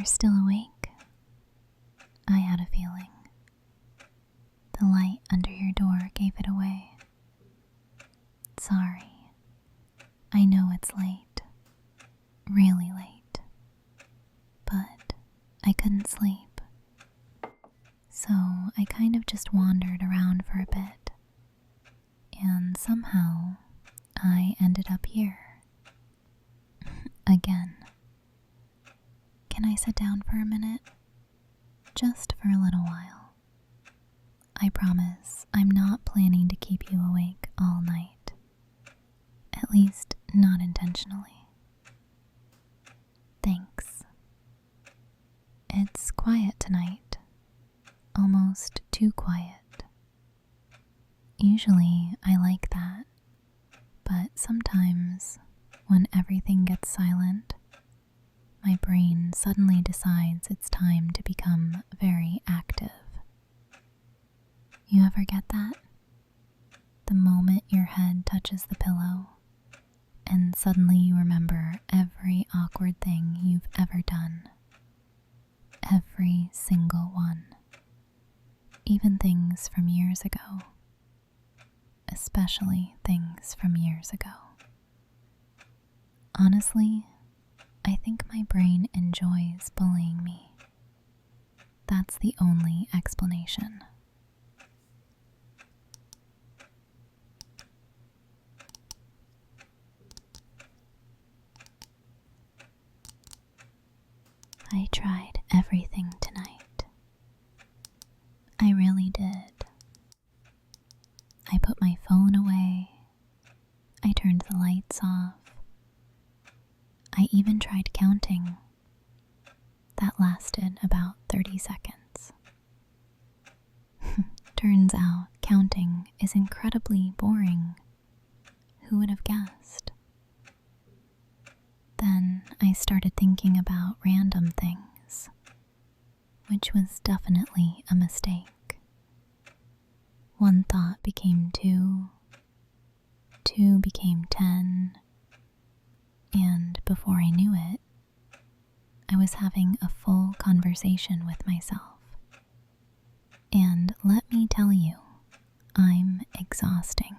You're still awake? I had a feeling. The light under your door gave it away. Sorry. I know it's late. Really late. But I couldn't sleep. So I kind of just wandered around for a bit. And somehow I ended up here. Again. Can I sit down for a minute? Just for a little while. I promise I'm not planning to keep you awake all night. At least, not intentionally. Thanks. It's quiet tonight. Almost too quiet. Usually I like that, but sometimes when everything gets silent, my brain suddenly decides it's time to become very active. You ever get that? The moment your head touches the pillow, and suddenly you remember every awkward thing you've ever done. Every single one. Even things from years ago. Especially things from years ago. Honestly, I think my brain enjoys bullying me. That's the only explanation. I tried everything tonight. I really did. I put my phone away. I turned the lights off. I even tried counting. That lasted about 30 seconds. Turns out counting is incredibly boring. Who would have guessed? Then I started thinking about random things, which was definitely a mistake. One thought became 2, 2 became 10, and before I knew it, I was having a full conversation with myself. And let me tell you, I'm exhausting.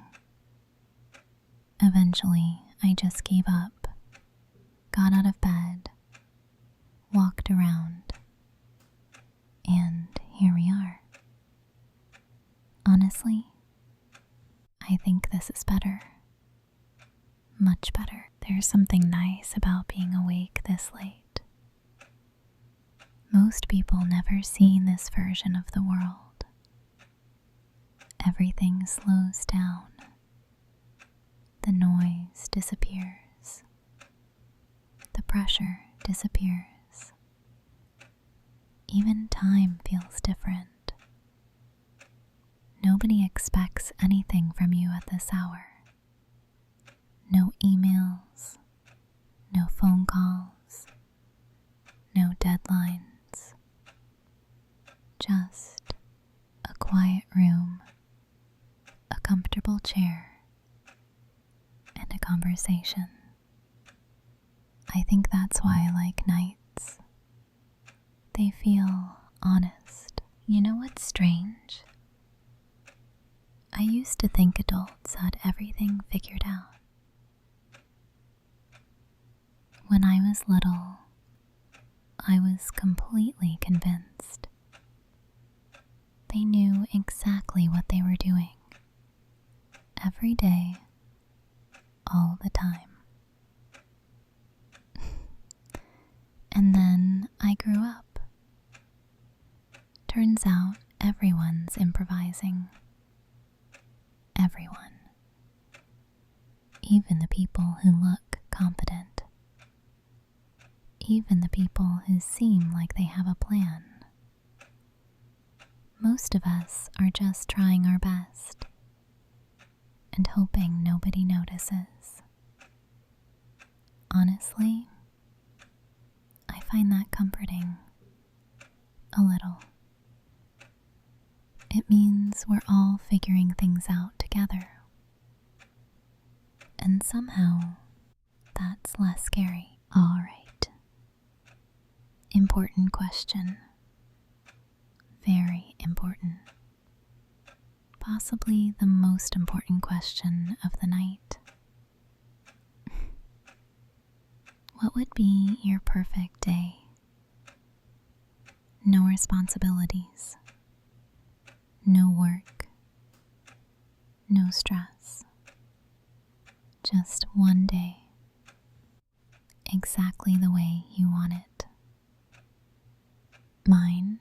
Eventually, I just gave up, got out of bed, walked around, and here we are. Honestly, I think this is better. Much better. There's something nice about being awake this late. Most people never see this version of the world. Everything slows down. The noise disappears. The pressure disappears. Even time feels different. Nobody expects anything from you at this hour. No emails, no phone calls, no deadlines. Just a quiet room, a comfortable chair, and a conversation. I think that's why I like nights. They feel honest. You know what's strange? I used to think adults had everything figured out. When I was little, I was completely convinced. They knew exactly what they were doing. Every day, all the time. And then I grew up. Turns out everyone's improvising. Everyone. Even the people who look competent. Even the people who seem like they have a plan. Most of us are just trying our best and hoping nobody notices. Honestly, I find that comforting. A little. It means we're all figuring things out together. And somehow, that's less scary. All right. Important question. Very important. Possibly the most important question of the night. What would be your perfect day? No responsibilities. No work. No stress. Just one day. Exactly the way you want it. Mine?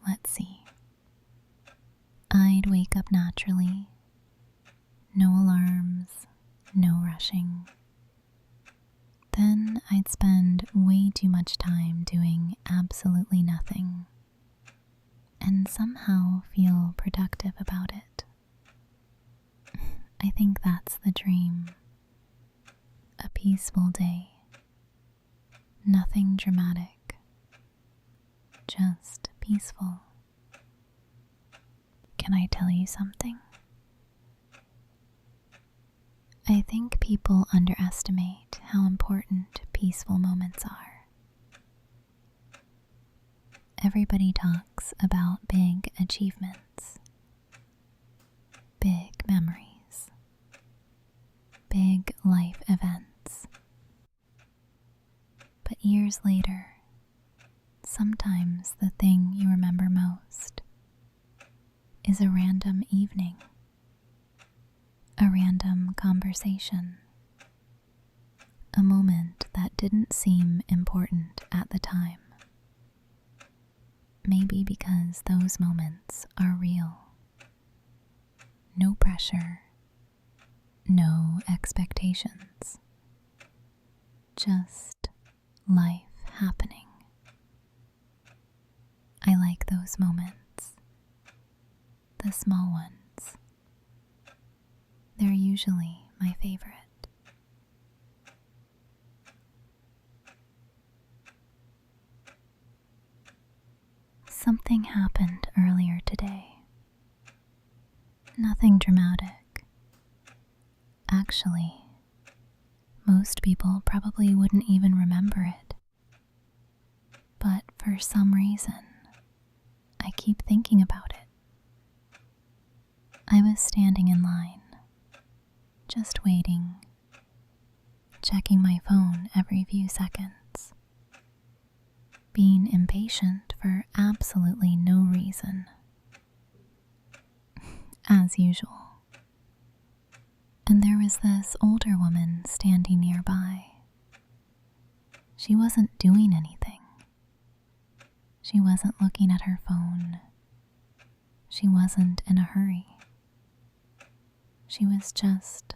Let's see. I'd wake up naturally. No alarms, no rushing. Then I'd spend way too much time doing absolutely nothing and somehow feel productive about it. I think that's the dream. A peaceful day. Nothing dramatic. Just peaceful. Can I tell you something? I think people underestimate how important peaceful moments are. Everybody talks about big achievements, big memories, big life events. But years later, sometimes the thing you remember most is a random evening, a random conversation, a moment that didn't seem important at the time. Maybe because those moments are real. No pressure, no expectations, just life happening. I like those moments, the small ones. They're usually my favorite. Something happened earlier today. Nothing dramatic. Actually, most people probably wouldn't even remember it. But for some reason, I keep thinking about it. I was standing in line, just waiting, checking my phone every few seconds, being impatient for absolutely no reason. As usual. And there was this older woman standing nearby. She wasn't doing anything. She wasn't looking at her phone. She wasn't in a hurry. She was just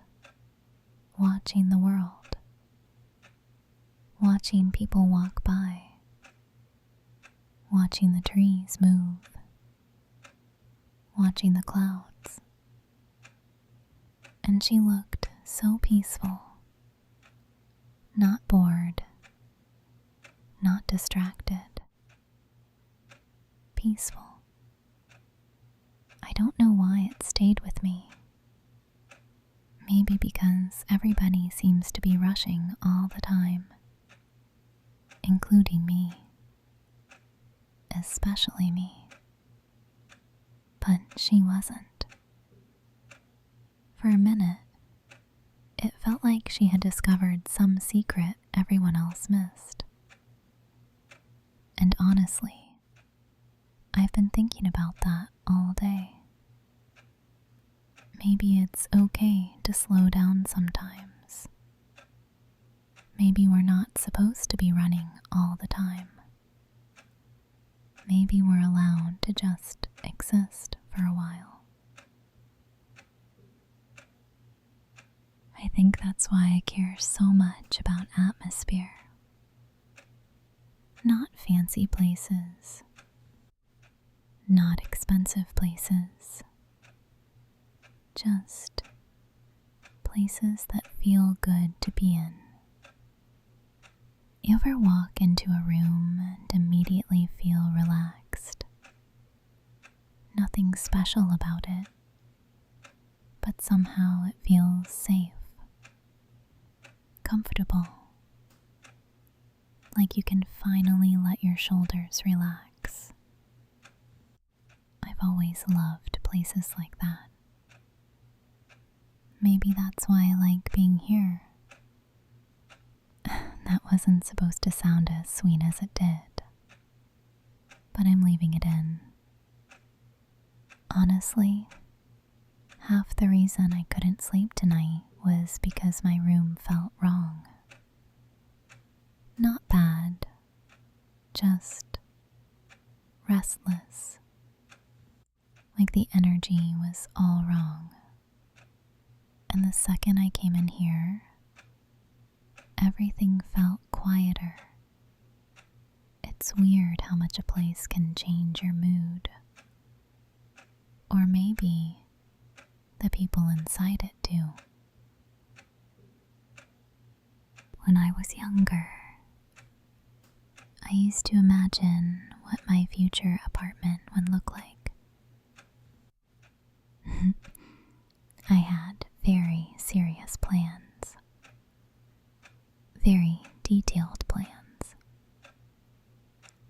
watching the world, watching people walk by, watching the trees move, watching the clouds. And she looked so peaceful, not bored, not distracted, peaceful. I don't know why it stayed with me. Maybe because everybody seems to be rushing all the time, including me, especially me. But she wasn't. For a minute, it felt like she had discovered some secret everyone else missed. And honestly, I've been thinking about that all day. Maybe it's okay to slow down sometimes. Maybe we're not supposed to be running all the time. Maybe we're allowed to just exist for a while. I think that's why I care so much about atmosphere. Not fancy places, not expensive places, just places that feel good to be in. You ever walk into a room and immediately feel relaxed? Nothing special about it, but somehow it feels safe, comfortable. like you can finally let your shoulders relax. I've always loved places like that. Maybe that's why I like being here. That wasn't supposed to sound as sweet as it did, but I'm leaving it in. Honestly, half the reason I couldn't sleep tonight was because my room felt wrong. Not bad, just restless. Like the energy was all wrong. And the second I came in here, everything felt quieter. It's weird how much a place can change your mood. Or maybe the people inside it do. When I was younger, I used to imagine what my future apartment would look like. I had very serious plans. Very detailed plans.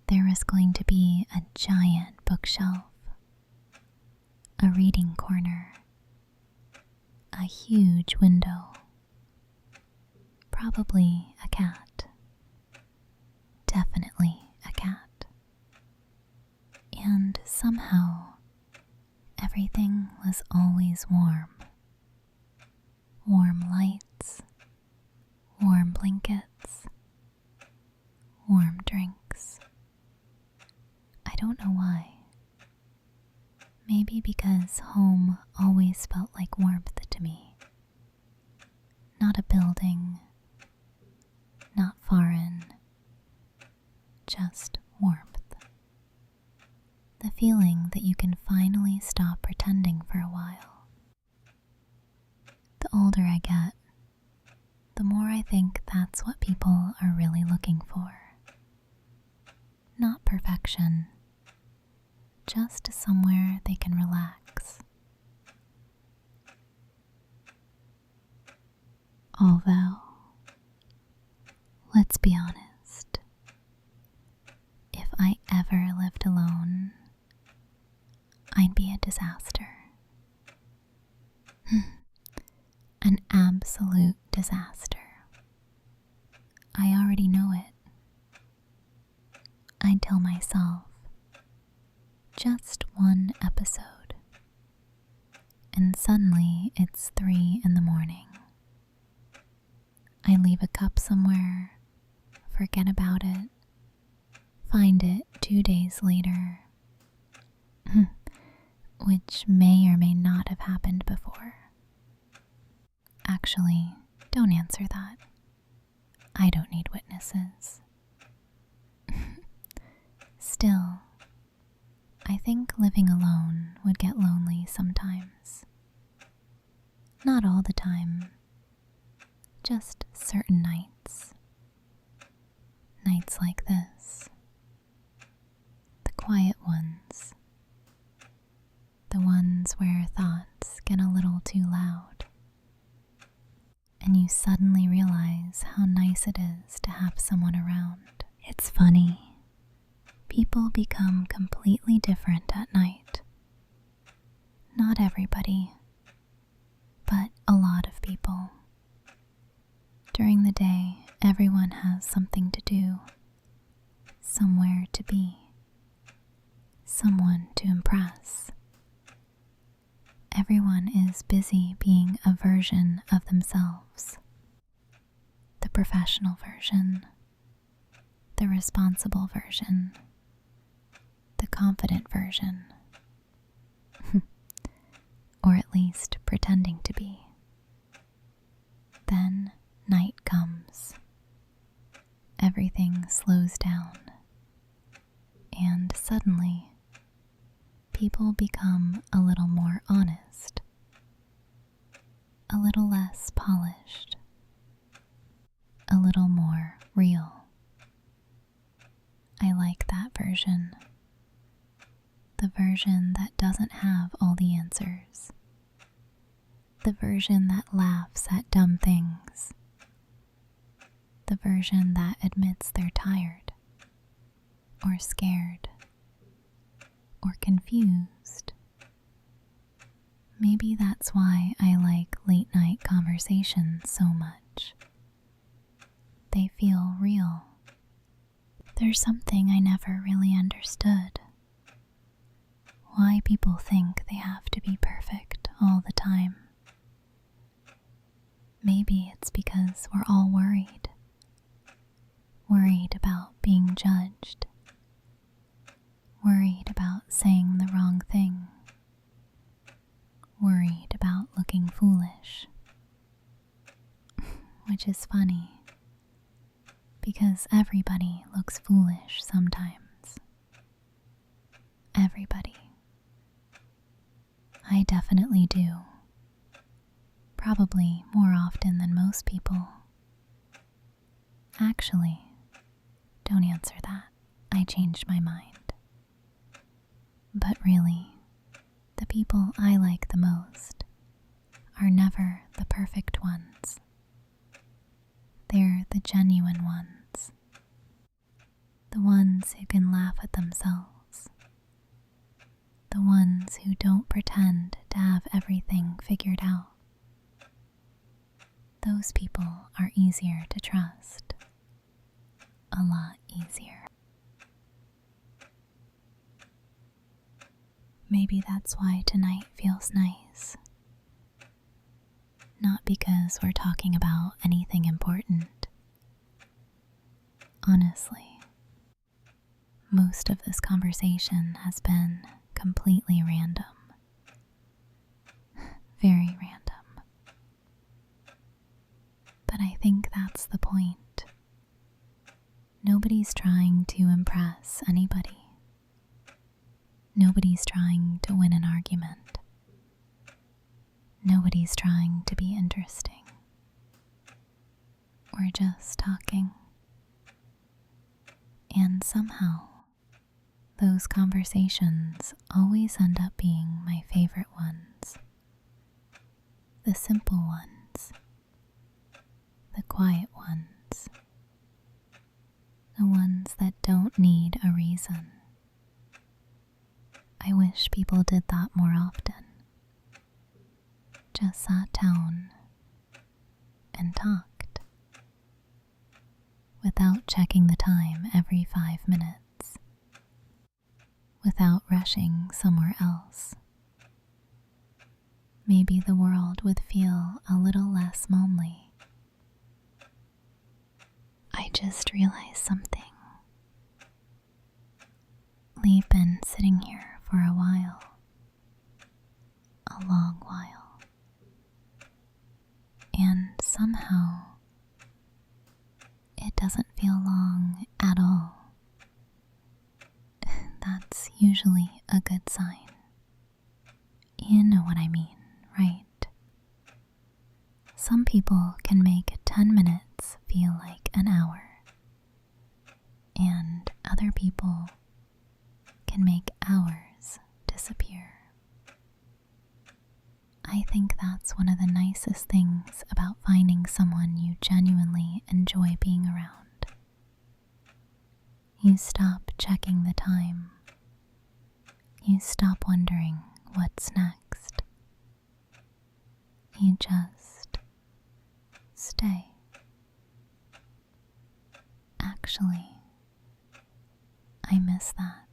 There was going to be a giant bookshelf, a reading corner, a huge window, probably a cat. Definitely a cat. And somehow, everything was always warm. Warm lights, warm blankets, warm drinks. I don't know why. Maybe because home always felt like warmth to me. Not a building, not foreign, just warmth. The feeling that you can finally stop pretending for a while. The older I get, the more I think that's what people are really looking for. Not perfection, just somewhere they can relax. Although, let's be honest, if I ever lived alone, I'd be a disaster. An absolute disaster. I already know it. I'd tell myself, just one episode, and suddenly it's 3 in the morning. I leave a cup somewhere, forget about it, find it 2 days later, which may or may not have happened before. Actually, don't answer that. I don't need witnesses. Still, I think living alone would get lonely sometimes. Not all the time, just certain nights. Nights like this. The quiet ones. The ones where thoughts get a little too loud. And you suddenly realize how nice it is to have someone around. It's funny. People become completely different at night. Not everybody, but a lot of people. During the day, everyone has something to do, somewhere to be, someone to impress. Everyone is busy being a version of themselves. The professional version, the responsible version, the confident version, or at least pretending to be. Then night comes. Everything slows down, and suddenly people become a little more honest, a little less polished, a little more real. I like that version. The version that doesn't have all the answers. The version that laughs at dumb things. the version that admits they're tired, or scared, or confused. Maybe that's why I like late night conversations so much. They feel real. There's something I never really understood. Why people think they have to be perfect all the time. Maybe it's because we're all worried. Worried about being judged. Worried about saying the wrong thing. Worried about looking foolish. Which is funny, because everybody looks foolish sometimes. Everybody. I definitely do. Probably more often than most people. Actually, don't answer that. I changed my mind. But really, the people I like the most are never the perfect ones. They're the genuine ones. The ones who can laugh at themselves. The ones who don't pretend to have everything figured out. Those people are easier to trust. A lot easier. Maybe that's why tonight feels nice. Not because we're talking about anything important. Honestly, most of this conversation has been completely random. Very random. But I think that's the point. Nobody's trying to impress anybody. Nobody's trying to win an argument. Nobody's trying to be interesting. We're just talking. And somehow, those conversations always end up being my favorite ones. The simple ones. The quiet ones. The ones that don't need a reason. I wish people did that more often. Just sat down and talked. Without checking the time every 5 minutes. Without rushing somewhere else. Maybe the world would feel a little less lonely. I just realized something. We've been sitting here for a while. A long while. And somehow, it doesn't feel long at all. That's usually a good sign. You know what I mean, right? Some people can make 10 minutes feel like an hour. And other people can make hours disappear. I think that's one of the nicest things about finding someone you genuinely enjoy being around. You stop checking the time. You stop wondering what's next. You just stay. Actually, I miss that.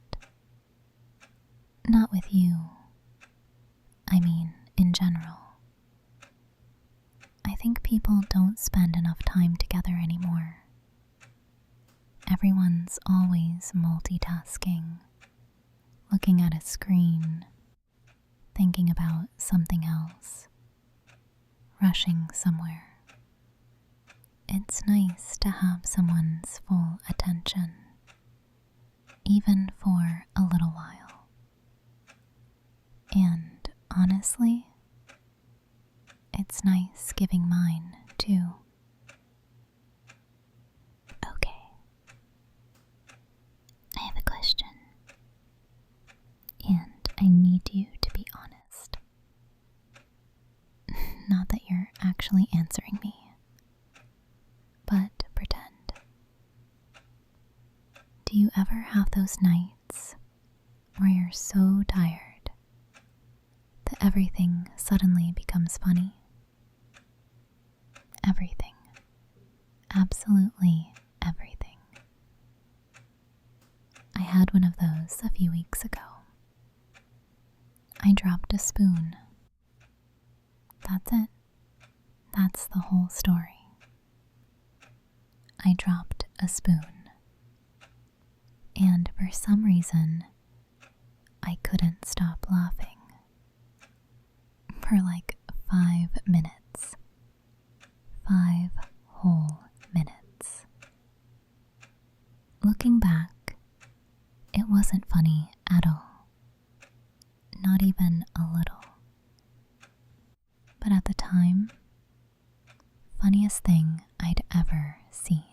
Not with you. I mean, in general. I think people don't spend enough time together anymore. Everyone's always multitasking, looking at a screen, thinking about something else, rushing somewhere. It's nice to have someone's full attention, even for a little while. And honestly, it's nice giving mine too. Okay. I have a question. And I need you to be honest. Not that you're actually answering me, but pretend. have those nights where you're so tired that everything suddenly becomes funny? Everything. Absolutely everything. I had one of those a few weeks ago. I dropped a spoon. That's it. That's the whole story. I dropped a spoon. And for some reason, I couldn't stop laughing. For like 5 minutes. 5 whole minutes. Looking back, it wasn't funny at all. Not even a little. But at the time, funniest thing I'd ever seen.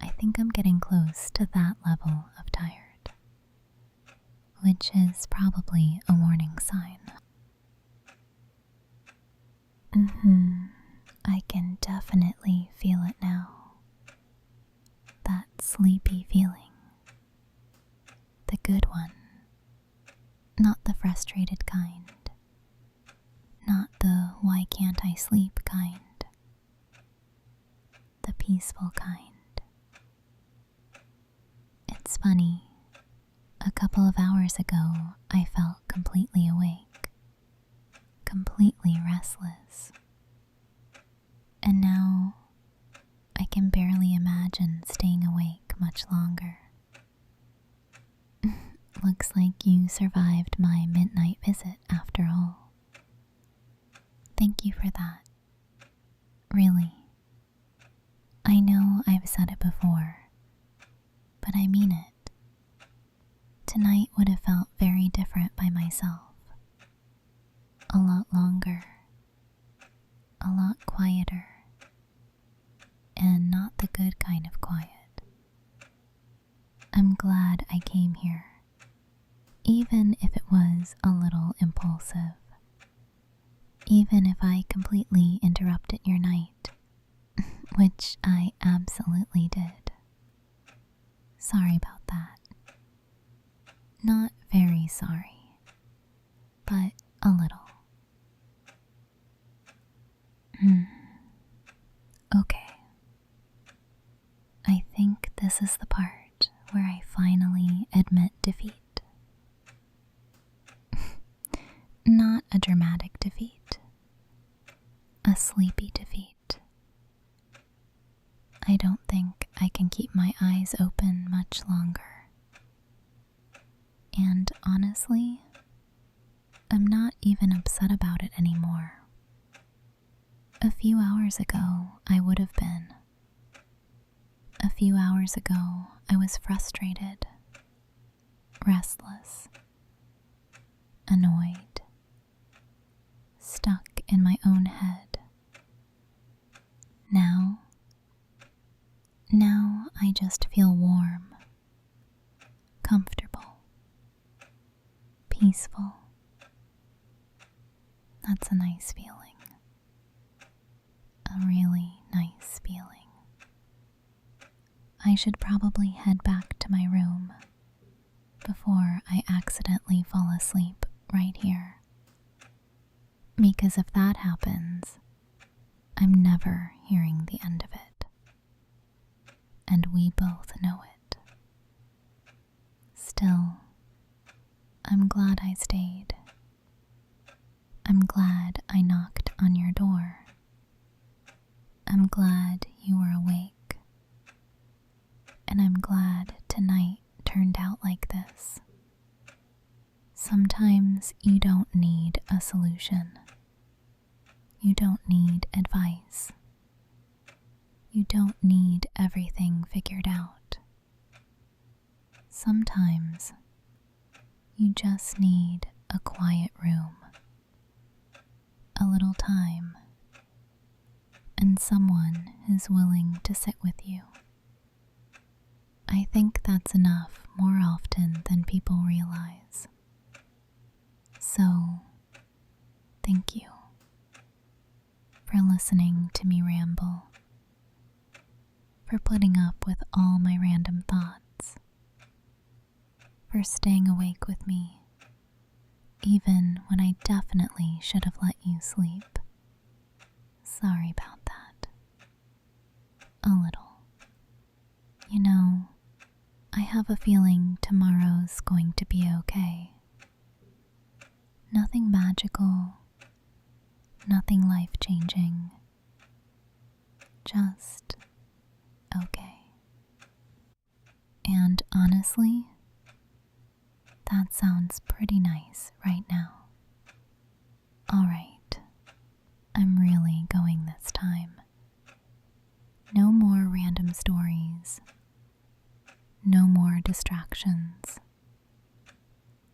I think I'm getting close to that level of tired, which is probably a warning sign. I can definitely feel it now. That sleepy feeling. The good one. Not the frustrated kind. Not the why can't I sleep kind. The peaceful kind. It's funny. A couple of hours ago, I felt completely awake. Completely restless. And now, I can barely imagine staying awake much longer. Looks like you survived my midnight visit after all. Thank you for that. Really. I know I've said it before, but I mean it. Tonight would have felt very different by myself. A lot longer. A lot quieter. And not the good kind of quiet. I'm glad I came here, even if it was a little impulsive. Even if I completely interrupted your night, which I absolutely did. Sorry about that. Not very sorry, but a little. Okay. I think this is the part where I finally admit defeat. Not a dramatic defeat. A sleepy defeat. I don't think I can keep my eyes open much longer. And honestly, I'm not even upset about it anymore. A few hours ago, I would have been. A few hours ago, I was frustrated, restless, annoyed, stuck in my own head. Now I just feel warm, comfortable, peaceful. That's a nice feeling. A really nice feeling. I should probably head back to my room before I accidentally fall asleep right here. Because if that happens, I'm never hearing the end of it. And we both know it. Still, I'm glad I stayed. I'm glad I knocked on your door. I'm glad you were awake. And I'm glad tonight turned out like this. Sometimes you don't need a solution. You don't need advice. You don't need everything figured out. Sometimes you just need a quiet room, a little time, and someone who's willing to sit with you. I think that's enough more often than people realize. So, thank you for listening to me ramble, for putting up with all my random thoughts, for staying awake with me, even when I definitely should have let you sleep. Sorry about that. A little. You know, I have a feeling tomorrow's going to be okay. Nothing magical, nothing life-changing, just okay. And honestly, that sounds pretty nice right now. Alright, I'm really going this time. No more random stories. No more distractions.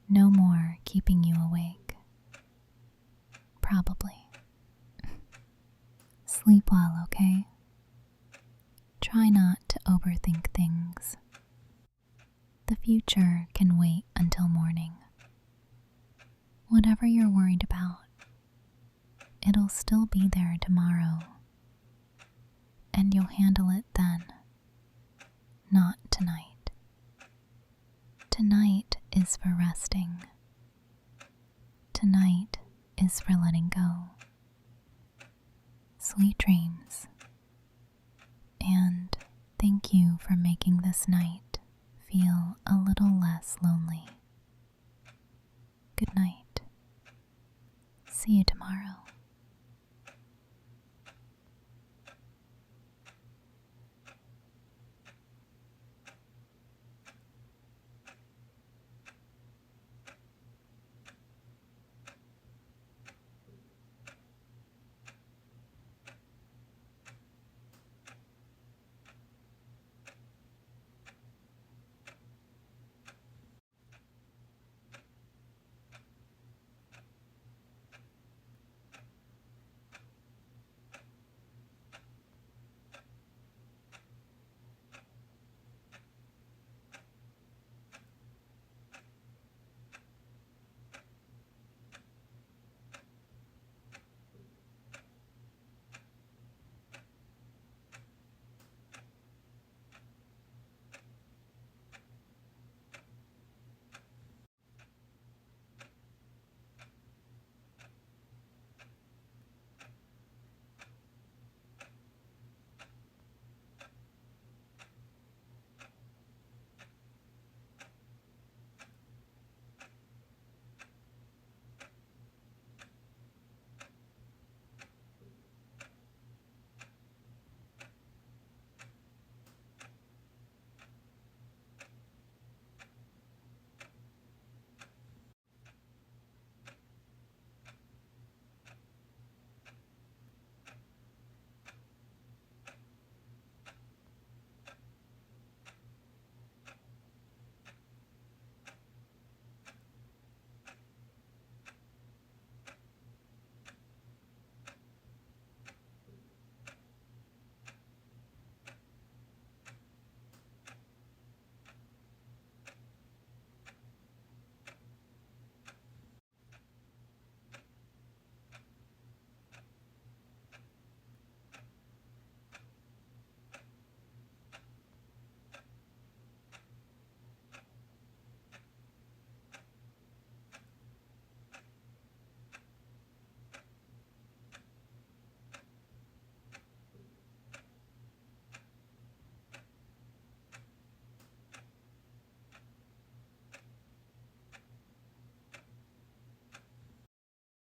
No more keeping you awake. Probably. Sleep well, okay? Try not to overthink things. The future can wait until morning. Whatever you're worried about, it'll still be there tomorrow. And you'll handle it then, not tonight. Tonight is for resting. Tonight is for letting go. Sweet dreams. And thank you for making this night feel a little less lonely.